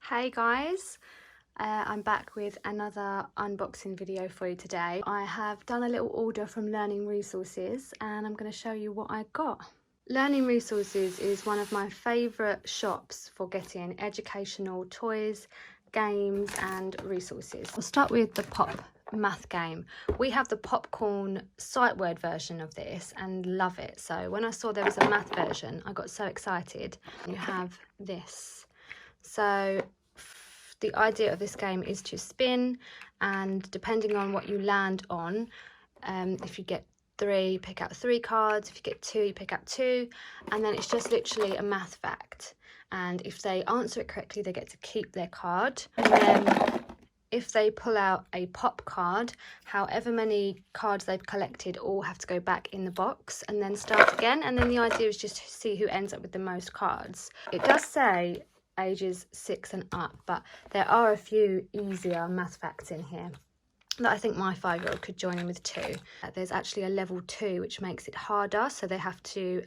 Hey guys, I'm back with another unboxing video for you today. I have done a little order from Learning Resources and I'm going to show you what I got. Learning Resources is one of my favourite shops for getting educational toys, games and resources. I'll start with the Pop math game. We have the popcorn sight word version of this and love it. So when I saw there was a math version, I got so excited. You have this. So the idea of this game is to spin, and depending on what you land on, if you get 3, you pick out 3 cards. If you get 2, you pick out 2, and then it's just literally a math fact. And if they answer it correctly, they get to keep their card. And then if they pull out a pop card, however many cards they've collected all have to go back in the box and then start again. And then the idea is just to see who ends up with the most cards. It does say ages 6 and up, but there are a few easier math facts in here that I think my 5-year-old could join in with too. There's actually a level 2 which makes it harder, so they have to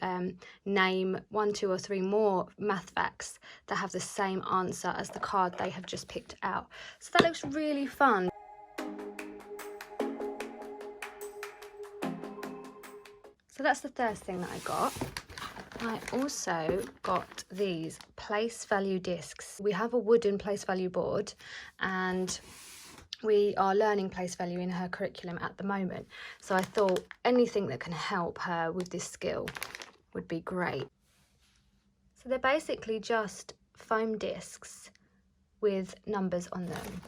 name 1, 2 or 3 more math facts that have the same answer as the card they have just picked out. So that looks really fun. So that's the first thing that I got. I also got these place value discs. We have a wooden place value board and we are learning place value in her curriculum at the moment. So I thought anything that can help her with this skill would be great. So they're basically just foam discs with numbers on them.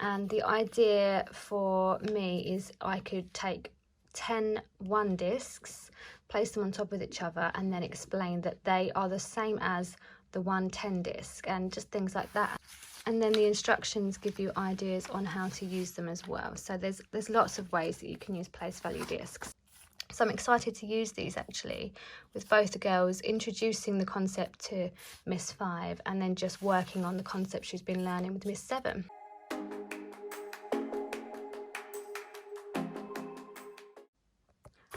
And the idea for me is I could take 10 1 discs, place them on top of each other and then explain that they are the same as the 1 10 disc and just things like that. And then the instructions give you ideas on how to use them as well. So there's lots of ways that you can use place value discs. So I'm excited to use these actually with both the girls, introducing the concept to Miss 5 and then just working on the concept she's been learning with Miss 7.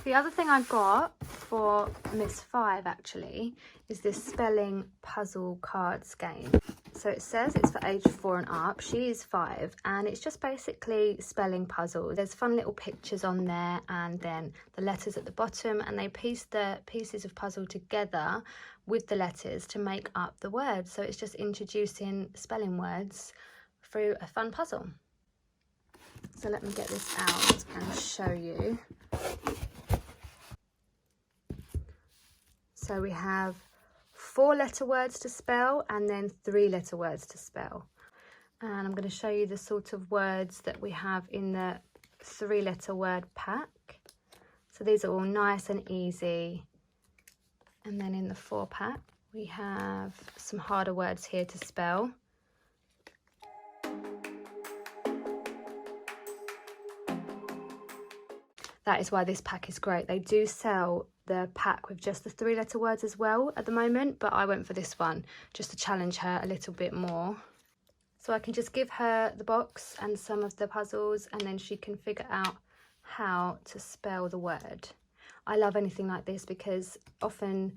The other thing I got for Miss 5 actually is this spelling puzzle cards game. So it says it's for age 4 and up. She is 5 and it's just basically spelling puzzles. There's fun little pictures on there and then the letters at the bottom, and they piece the pieces of puzzle together with the letters to make up the words. So it's just introducing spelling words through a fun puzzle. So let me get this out and show you. So we have 4-letter words to spell and then 3-letter words to spell. And I'm going to show you the sort of words that we have in the 3-letter word pack. So these are all nice and easy. And then in the 4 pack, we have some harder words here to spell. That is why this pack is great. They do sell the pack with just the 3-letter words as well at the moment, but I went for this one just to challenge her a little bit more. So I can just give her the box and some of the puzzles and then she can figure out how to spell the word. I love anything like this because often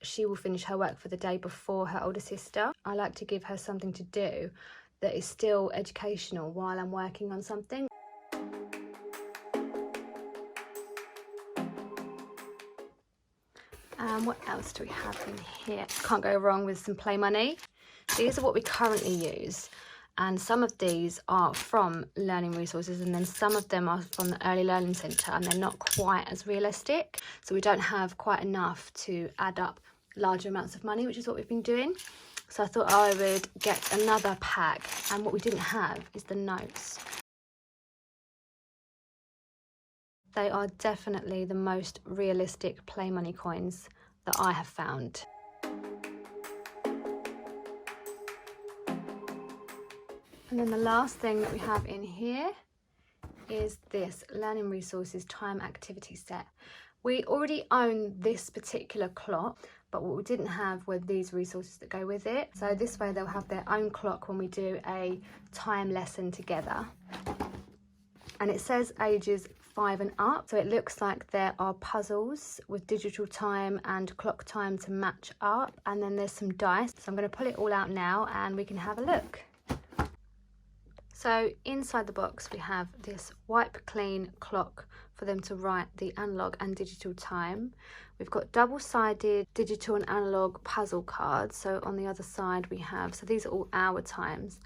she will finish her work for the day before her older sister. I like to give her something to do that is still educational while I'm working on something. What else do we have in here? Can't go wrong with some play money. These are what we currently use, and some of these are from Learning Resources and then some of them are from the Early Learning Centre, and they're not quite as realistic, so we don't have quite enough to add up larger amounts of money, which is what we've been doing. So I thought I would get another pack, and what we didn't have is the notes. They are definitely the most realistic play money coins that I have found. And then the last thing that we have in here is this Learning Resources time activity set. We already own this particular clock, but what we didn't have were these resources that go with it. So this way they'll have their own clock when we do a time lesson together. And it says ages 5 and up. So it looks like there are puzzles with digital time and clock time to match up, and then there's some dice. So I'm going to pull it all out now and we can have a look. So inside the box we have this wipe clean clock for them to write the analog and digital time. We've got double-sided digital and analog puzzle cards. So on the other side we have, so these are all hour times.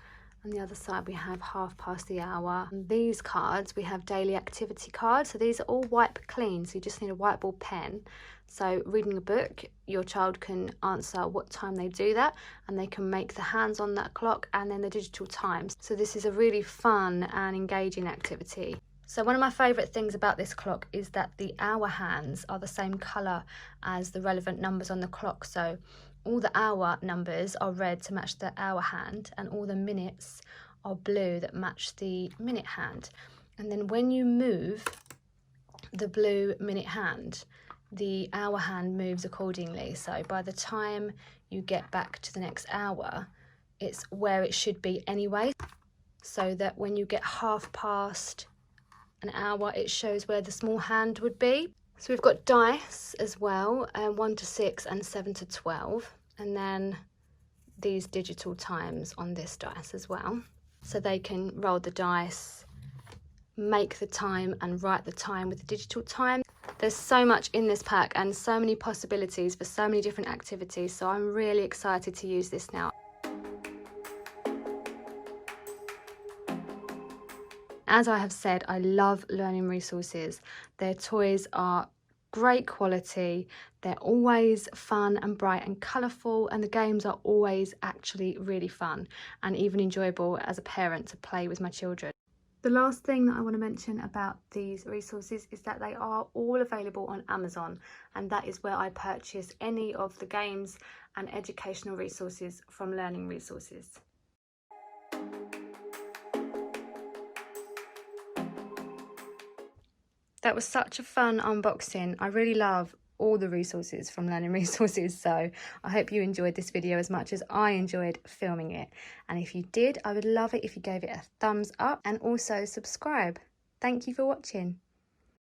On the other side we have half past the hour. And these cards we have daily activity cards. So these are all wipe clean, so you just need a whiteboard pen. So reading a book, your child can answer what time they do that, and they can make the hands on that clock and then the digital times. So this is a really fun and engaging activity. So one of my favourite things about this clock is that the hour hands are the same colour as the relevant numbers on the clock. So all the hour numbers are red to match the hour hand, and all the minutes are blue that match the minute hand. And then when you move the blue minute hand, the hour hand moves accordingly. So by the time you get back to the next hour, it's where it should be anyway, so that when you get half past an hour, it shows where the small hand would be. So we've got dice as well, 1 to 6 and 7 to 12, and then these digital times on this dice as well. So they can roll the dice, make the time and write the time with the digital time. There's so much in this pack and so many possibilities for so many different activities, so I'm really excited to use this now. As I have said, I love learning resources. Their toys are great quality, they're always fun and bright and colourful, and the games are always actually really fun and even enjoyable as a parent to play with my children. The last thing that I want to mention about these resources is that they are all available on Amazon, and that is where I purchase any of the games and educational resources from Learning Resources. That was such a fun unboxing. I really love all the resources from Learning Resources, so I hope you enjoyed this video as much as I enjoyed filming it. And if you did, I would love it if you gave it a thumbs up and also subscribe. Thank you for watching.